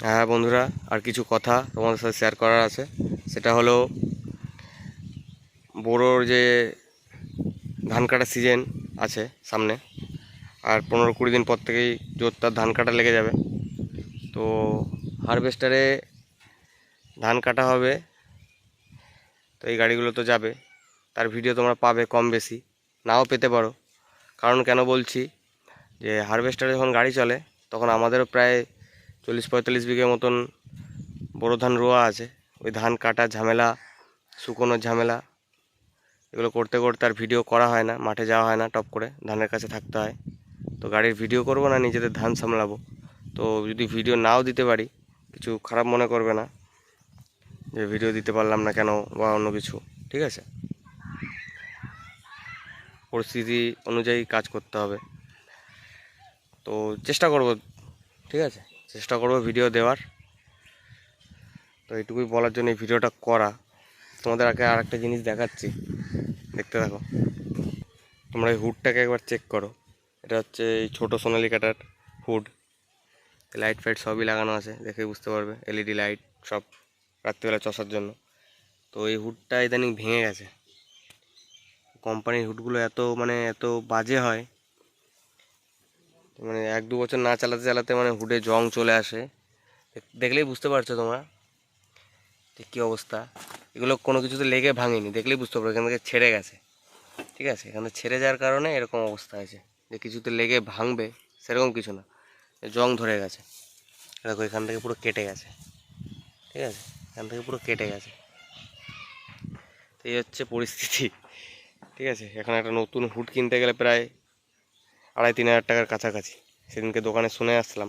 হ্যাঁ বন্ধুরা, আর কিছু কথা তোমাদের সাথে শেয়ার করার আছে। সেটা হলো বোরোর যে ধান কাটার সিজন আছে সামনে, আর 15-20 দিন পর থেকেই জোরদার ধান কাটা লেগে যাবে। তো হারভেস্টারে ধান কাটা হবে, তো এই গাড়িগুলো তো যাবে, তার ভিডিও তোমরা পাবে, কম বেশি নাও পেতে পারো। কারণ কেন বলছি, যে হারভেস্টারে যখন গাড়ি চলে তখন আমাদেরও প্রায় 40-45 বিঘে মতন বোরো ধান রোয়া আছে। ওই ধান কাটার ঝামেলা, শুকোনোর ঝামেলা, এগুলো করতে করতে আর ভিডিও করা হয় না, মাঠে যাওয়া হয় না, টপ করে ধানের কাছে থাকতে হয়। তো গাড়ির ভিডিও করব না, নিজেদের ধান সামলাবো। তো যদি ভিডিও নাও দিতে পারি, কিছু খারাপ মনে করবে না যে ভিডিও দিতে পারলাম না কেন বা অন্য কিছু। ঠিক আছে, পরিস্থিতি অনুযায়ী কাজ করতে হবে। তো চেষ্টা করব, ঠিক আছে, চেষ্টা করব ভিডিও দেওয়ার। তো এইটুকুই বলার জন্য এই ভিডিওটা করা। তোমাদের আগে আর একটা জিনিস দেখাচ্ছি, দেখতে থাকো। তোমরা এই হুডটাকে একবার চেক করো। এটা হচ্ছে এই ছোটো সোনালিকাটার হুড। লাইট ফাইট সবই লাগানো আছে, দেখে বুঝতে পারবে, এলইডি লাইট সব, রাত্রিবেলা চষার জন্য। তো এই হুডটা ইদানিং ভেঙে গেছে। কোম্পানির হুডগুলো এত বাজে হয়, মানে 1-2 বছর না চালাতে চালাতে হুডে জং চলে আসে। দেখলেই বুঝতে পারছো তোমরা যে কী অবস্থা। এগুলো কোনো কিছুতে লেগে ভাঙেনি, দেখলেই বুঝতে পারবে এখান থেকে ছেড়ে গেছে। ঠিক আছে, এখানে ছেড়ে যাওয়ার কারণে এরকম অবস্থা হয়েছে। যে কিছুতে লেগে ভাঙবে সেরকম কিছু না, জং ধরে গেছে। দেখো এখান থেকে পুরো কেটে গেছে। ঠিক আছে, এখান থেকে পুরো কেটে গেছে। তো এই হচ্ছে পরিস্থিতি। ঠিক আছে, এখন একটা নতুন হুড কিনতে গেলে প্রায় 2,5-3 হাজার টাকার কাছাকাছি। সেদিনকে দোকানে শুনে আসলাম।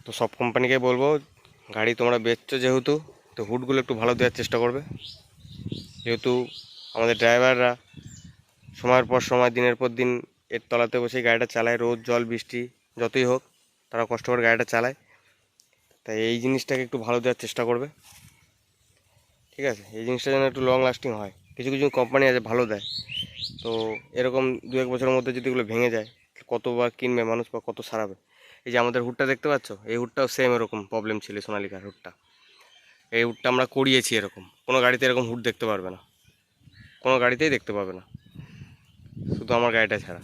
তো সব কোম্পানিকে বলবো, গাড়ি তোমরা বেচছো যেহেতু, তো হুডগুলো একটু ভালো দেওয়ার চেষ্টা করবে। যেহেতু আমাদের ড্রাইভাররা সময়ের পর সময়, দিনের পর দিন এর তলাতে বসেই গাড়িটা চালায়, রোদ জল বৃষ্টি যতই হোক তারা কষ্ট করে গাড়িটা চালায়। তাই এই জিনিসটাকে একটু ভালো দেওয়ার চেষ্টা করবে। ঠিক আছে, এই জিনিসটা যেন একটু লং লাস্টিং হয়। কিছু কিছু কোম্পানি আছে ভালো দেয়, তো এরকম 2-1 বছরের মধ্যে যদি এগুলো ভেঙে যায়, কতবার কিনবে মানুষ বা কত সারাবে। এই যে আমাদের হুডটা দেখতে পাচ্ছ, এই হুডটাও সেম এরকম প্রবলেম ছিল, সোনালিকার হুডটা। এই হুডটা আমরা করিয়েছি এরকম। কোনো গাড়িতে এরকম হুড দেখতে পারবে না, কোনো গাড়িতেই দেখতে পাবে না, শুধু আমার গাড়িটা ছাড়া।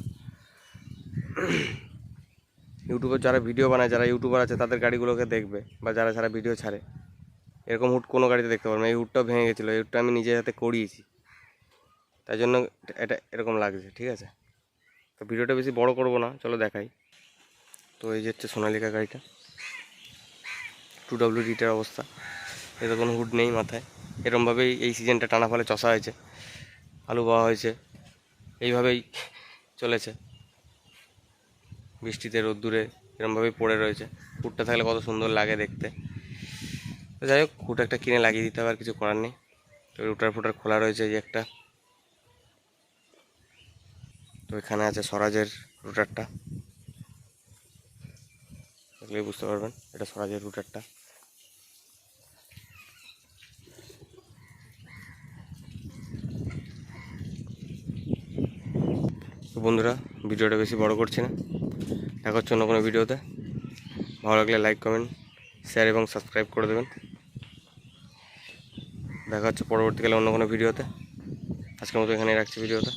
ইউটিউবে যারা ভিডিও বানায়, যারা ইউটিউবার আছে, তাদের গাড়িগুলোকে দেখবে, বা যারা ভিডিও ছাড়ে, এরকম হুড কোনো গাড়িতে দেখতে পারবে না। এই হুডটাও ভেঙে গেছিলো, এই হুডটা আমি নিজের হাতে করিয়েছি, তাই জন্য এটা এরকম লাগছে। ঠিক আছে, তো ভিডিওটা বেশি বড় করব না, চলো দেখাই। তো এই যে হচ্ছে সোনালিকা গাড়িটা, 2WDটার অবস্থা। এতে কোনো হুড নেই মাথায়। এরকমভাবেই এই সিজনটা টানা ফলে চষা হয়েছে, আলু বাওয়া হয়েছে, এইভাবেই চলেছে। বৃষ্টিতে রোদ্দুরে এরকমভাবেই পড়ে রয়েছে। হুডটা থাকলে কত সুন্দর লাগে দেখতে। তো যাই হোক, হুড একটা কিনে লাগিয়ে দিতে হবে, আর কিছু করার নেই। তো রুটার ফুটার খোলা রয়েছে এই একটা। তো এখানে আছে স্বরাজের রুটারটা, দেখলেই বুঝতে পারবেন এটা স্বরাজের রুটারটা। তো বন্ধুরা, ভিডিওটা বেশি বড় করছি না, দেখা হচ্ছে অন্য কোনো ভিডিওতে। ভালো লাগলে লাইক, কমেন্ট, শেয়ার এবং সাবস্ক্রাইব করে দেবেন। দেখা হচ্ছে পরবর্তীকালে অন্য কোনো ভিডিওতে। আজকের মতো এখানেই রাখছি ভিডিওটা।